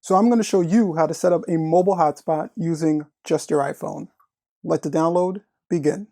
So I'm going to show you how to set up a mobile hotspot using just your iPhone. Let the download begin.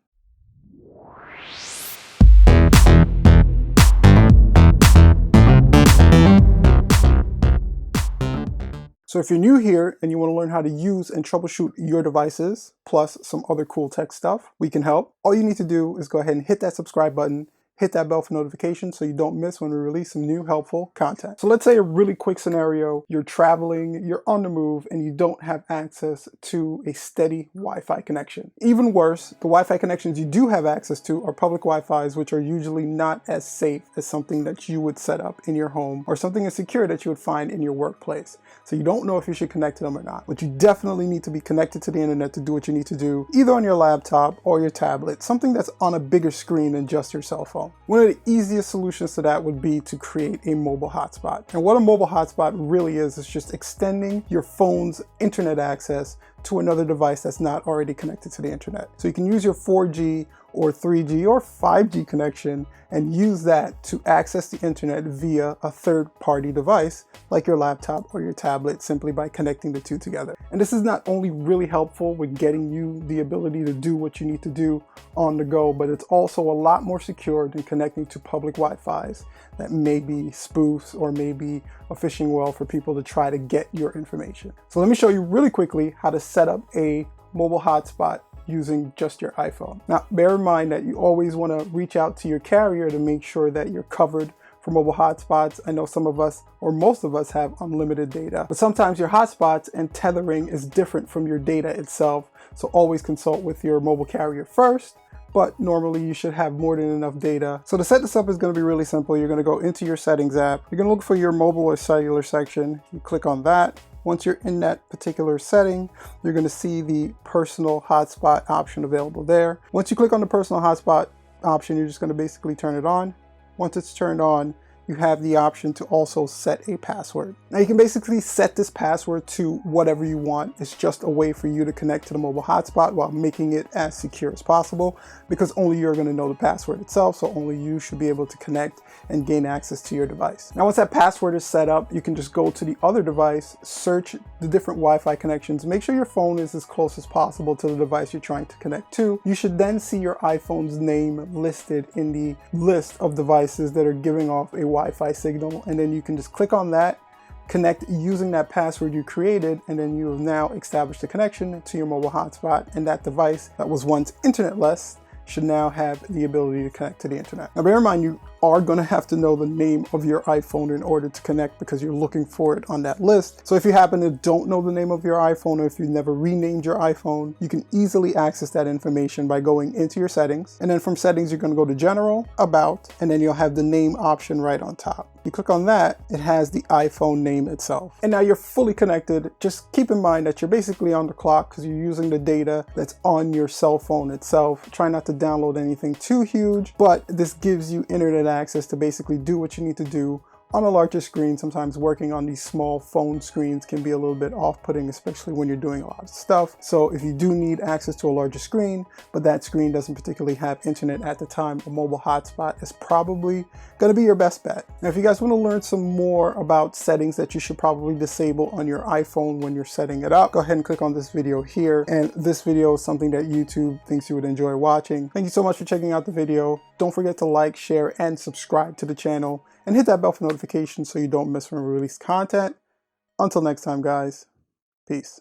So if you're new here and you want to learn how to use and troubleshoot your devices, plus some other cool tech stuff, we can help. All you need to do is go ahead and hit that subscribe button, hit that bell for notifications so you don't miss when we release some new helpful content. So let's say a really quick scenario, you're traveling, you're on the move, and you don't have access to a steady Wi-Fi connection. Even worse, the Wi-Fi connections you do have access to are public Wi-Fis, which are usually not as safe as something that you would set up in your home or something as secure that you would find in your workplace. So you don't know if you should connect to them or not, but you definitely need to be connected to the internet to do what you need to do, either on your laptop or your tablet, something that's on a bigger screen than just your cell phone. One of the easiest solutions to that would be to create a mobile hotspot. And what a mobile hotspot really is just extending your phone's internet access to another device that's not already connected to the internet. So you can use your 4G or 3G or 5G connection and use that to access the internet via a third-party device like your laptop or your tablet, simply by connecting the two together. And this is not only really helpful with getting you the ability to do what you need to do on the go, but it's also a lot more secure than connecting to public Wi-Fis that may be spoofs or maybe a phishing well for people to try to get your information. So let me show you really quickly how to set up a mobile hotspot using just your iPhone. Now, bear in mind that you always want to reach out to your carrier to make sure that you're covered for mobile hotspots. I know some of us, or most of us, have unlimited data, but sometimes your hotspots and tethering is different from your data itself. So always consult with your mobile carrier first, but normally you should have more than enough data. So to set this up is going to be really simple. You're going to go into your settings app. You're going to look for your mobile or cellular section. You click on that. Once you're in that particular setting, you're going to see the personal hotspot option available there. Once you click on the personal hotspot option, you're just going to basically turn it on. Once it's turned on, you have the option to also set a password. Now you can basically set this password to whatever you want. It's just a way for you to connect to the mobile hotspot while making it as secure as possible, because only you're going to know the password itself, so only you should be able to connect and gain access to your device. Now once that password is set up, you can just go to the other device, search the different Wi-Fi connections, make sure your phone is as close as possible to the device you're trying to connect to. You should then see your iPhone's name listed in the list of devices that are giving off a Wi-Fi signal, and then you can just click on that, connect using that password you created, and then you have now established a connection to your mobile hotspot, and that device that was once internetless should now have the ability to connect to the internet. Now bear in mind, you are going to have to know the name of your iPhone in order to connect, because you're looking for it on that list. So if you happen to don't know the name of your iPhone, or if you've never renamed your iPhone, you can easily access that information by going into your settings, and then from settings you're going to go to general, about, and then you'll have the name option right on top. You click on that, it has the iPhone name itself. And now you're fully connected. Just keep in mind that you're basically on the clock because you're using the data that's on your cell phone itself. Try not to download anything too huge, but this gives you internet access to basically do what you need to do on a larger screen. Sometimes working on these small phone screens can be a little bit off-putting, especially when you're doing a lot of stuff. So if you do need access to a larger screen, but that screen doesn't particularly have internet at the time, a mobile hotspot is probably going to be your best bet. Now, if you guys want to learn some more about settings that you should probably disable on your iPhone when you're setting it up, go ahead and click on this video here. And this video is something that YouTube thinks you would enjoy watching. Thank you so much for checking out the video. Don't forget to like, share, and subscribe to the channel, and hit that bell for notifications so you don't miss when we release content. Until next time, guys, peace.